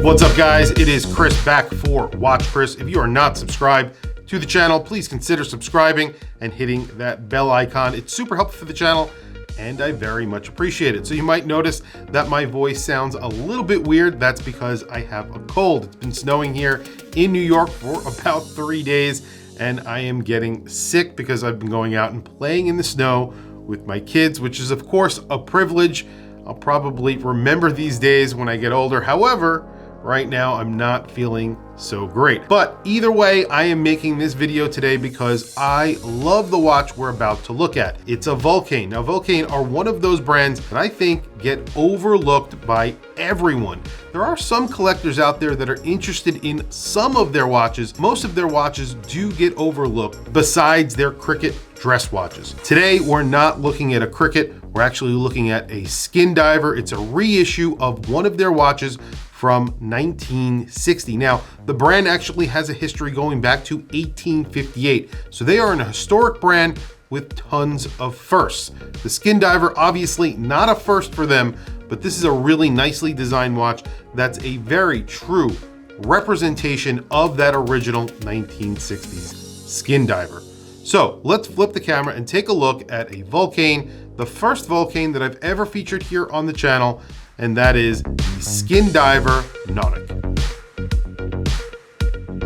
What's up, guys? It is Chris back for WatchChris. If you are not subscribed to the channel, please consider subscribing and hitting that bell icon. It's super helpful for the channel and I very much appreciate it. So you might notice that my voice sounds a little bit weird. That's because I have a cold. It's been snowing here in New York for about 3 days and I am getting sick because I've been going out and playing in the snow with my kids, which is of course a privilege. I'll probably remember these days when I get older. However, right now I'm not feeling so great. But either way, I am making this video today because I love the watch we're about to look at. It's a Vulcain. Now, Vulcain are one of those brands that I think get overlooked by everyone. There are some collectors out there that are interested in some of their watches. Most of their watches do get overlooked besides their Cricket dress watches. Today, we're not looking at a Cricket. We're actually looking at a Skindiver. It's a reissue of one of their watches from 1960. Now, the brand actually has a history going back to 1858. So they are an historic brand with tons of firsts. The Skindiver, obviously not a first for them, but this is a really nicely designed watch that's a very true representation of that original 1960s Skindiver. So let's flip the camera and take a look at a Vulcain, the first Vulcain that I've ever featured here on the channel, and that is the Skindiver Nautique.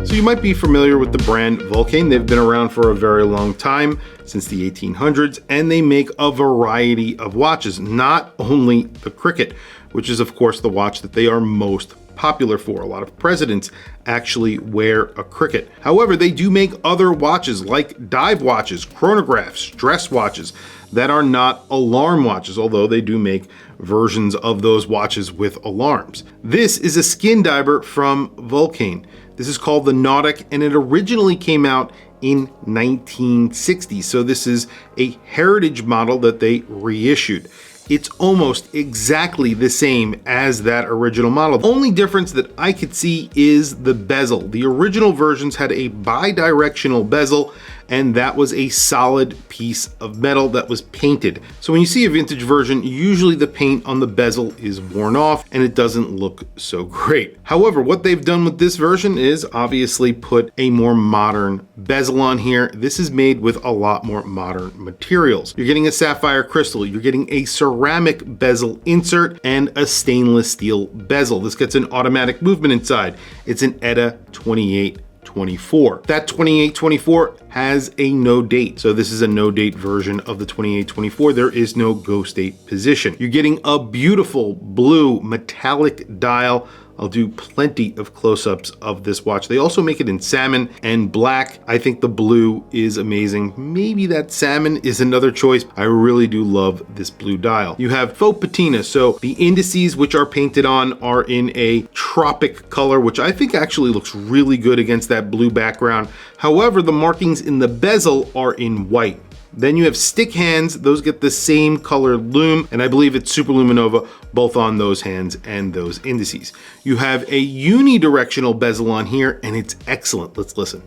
So you might be familiar with the brand Vulcain. They've been around for a very long time, since the 1800s, and they make a variety of watches, not only the Cricket, which is of course the watch that they are most popular for. A lot of presidents actually wear a Cricket. However, they do make other watches like dive watches, chronographs, dress watches that are not alarm watches, although they do make versions of those watches with alarms. This is a Skindiver from Vulcain. This is called the Nautique, and it originally came out in 1960. So this is a heritage model that they reissued. It's almost exactly the same as that original model. The only difference that I could see is the bezel. The original versions had a bi-directional bezel, and that was a solid piece of metal that was painted. So when you see a vintage version, usually the paint on the bezel is worn off and it doesn't look so great. However, what they've done with this version is obviously put a more modern bezel on here. This is made with a lot more modern materials. You're getting a sapphire crystal, you're getting a ceramic bezel insert, and a stainless steel bezel. This gets an automatic movement inside. It's an ETA 2824. That 2824 has a no date. So this is a no date version of the 2824. There is no ghost date position. You're getting a beautiful blue metallic dial. I'll do plenty of close-ups of this watch. They also make it in salmon and black. I think the blue is amazing. Maybe that salmon is another choice. I really do love this blue dial. You have faux patina. So the indices which are painted on are in a tropic color, which I think actually looks really good against that blue background. However, the markings in the bezel are in white. Then you have stick hands. Those get the same color lume, and I believe it's Super Luminova both on those hands and those indices. You have a unidirectional bezel on here, and it's excellent. Let's listen.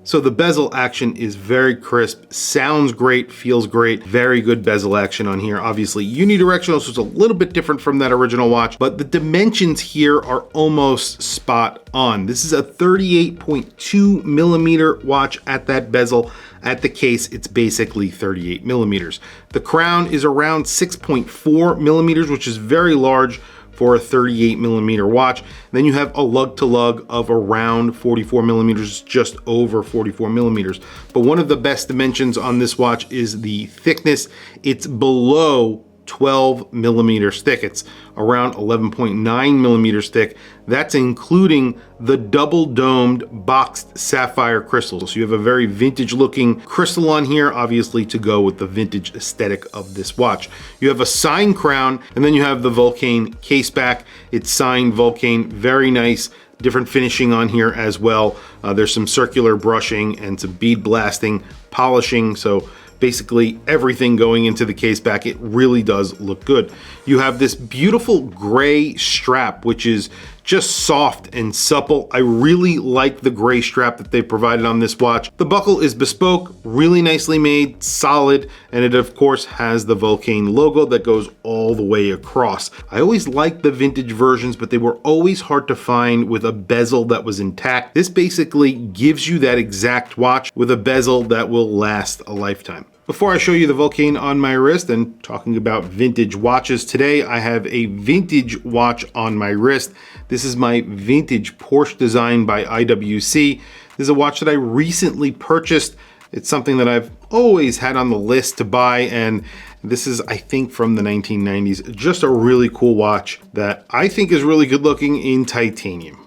So the bezel action is very crisp, sounds great, feels great, very good bezel action on here. Obviously unidirectional, so it's a little bit different from that original watch, but the dimensions here are almost spot on. This is a 38.2 millimeter watch at that bezel. At the case, it's basically 38 millimeters. The crown is around 6.4 millimeters, which is very large for a 38 millimeter watch. Then you have a lug to lug of around 44 millimeters, just over 44 millimeters. But one of the best dimensions on this watch is the thickness. It's below 12 millimeters thick. It's around 11.9 millimeters thick. That's including the double domed boxed sapphire crystals. So you have a very vintage looking crystal on here, obviously to go with the vintage aesthetic of this watch. You have a signed crown, and then you have the Vulcain case back. It's signed Vulcain, very nice. Different finishing on here as well. There's some circular brushing and some bead blasting, polishing. So basically everything going into the case back. It really does look good. You have this beautiful gray strap, which is just soft and supple. I really like the gray strap that they provided on this watch. The buckle is bespoke, really nicely made, solid, and it of course has the Vulcain logo that goes all the way across. I always liked the vintage versions, but they were always hard to find with a bezel that was intact. This basically gives you that exact watch with a bezel that will last a lifetime. Before I show you the Vulcain on my wrist, and talking about vintage watches, today I have a vintage watch on my wrist. This is my vintage Porsche design by IWC. This is a watch that I recently purchased. It's something that I've always had on the list to buy, and this is, I think, from the 1990s. Just a really cool watch that I think is really good looking in titanium.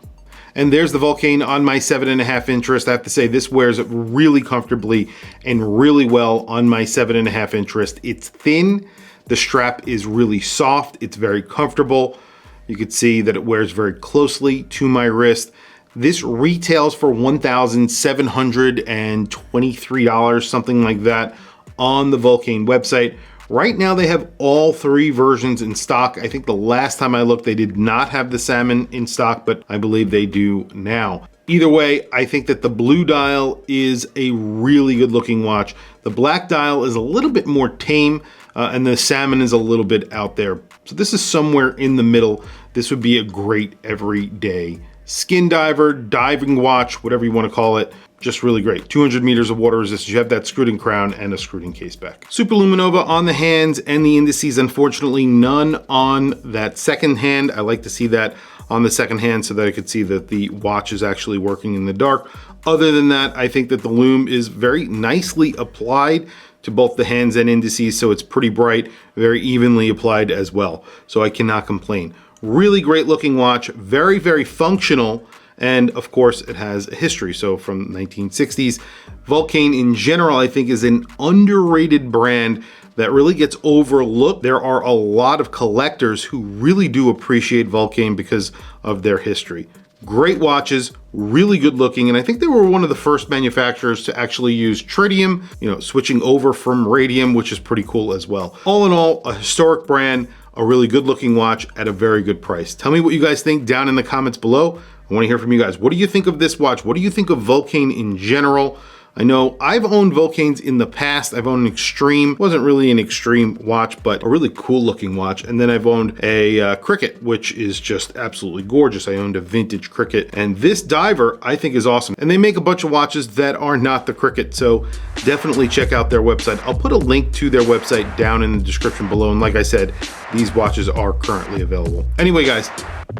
And there's the Vulcain on my 7.5 inch wrist. I have to say this wears really comfortably and really well on my 7.5 inch wrist. It's thin, the strap is really soft, it's very comfortable. You can see that it wears very closely to my wrist. This retails for $1,723, something like that, on the Vulcain website. Right now they have all three versions in stock. I think the last time I looked, they did not have the salmon in stock, but I believe they do now. Either way, I think that the blue dial is a really good looking watch. The black dial is a little bit more tame, and the salmon is a little bit out there. So this is somewhere in the middle. This would be a great everyday skin diver, diving watch, whatever you want to call it. Just really great. 200 meters of water resistance. You have that screwed-in crown and a screwed-in case back. Superluminova on the hands and the indices. Unfortunately, none on that second hand. I like to see that on the second hand so that I could see that the watch is actually working in the dark. Other than that, I think that the lume is very nicely applied to both the hands and indices, so it's pretty bright, very evenly applied as well. So I cannot complain. Really great looking watch, very, very functional. And of course it has a history. So from 1960s, Vulcain in general, I think, is an underrated brand that really gets overlooked. There are a lot of collectors who really do appreciate Vulcain because of their history. Great watches, really good looking, and I think they were one of the first manufacturers to actually use tritium, switching over from radium, which is pretty cool as well. All in all, a historic brand, a really good looking watch at a very good price. Tell me what you guys think down in the comments below. I want to hear from you guys. What do you think of this watch? What do you think of Vulcain in general? I know I've owned Vulcains in the past. I've owned an Extreme. It wasn't really an Extreme watch, but a really cool looking watch. And then I've owned a Cricket, which is just absolutely gorgeous. I owned a vintage Cricket. And this diver, I think, is awesome. And they make a bunch of watches that are not the Cricket. So definitely check out their website. I'll put a link to their website down in the description below. And like I said, these watches are currently available. Anyway, guys,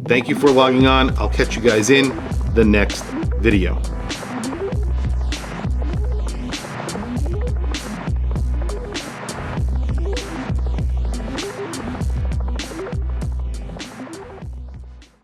thank you for logging on. I'll catch you guys in the next video.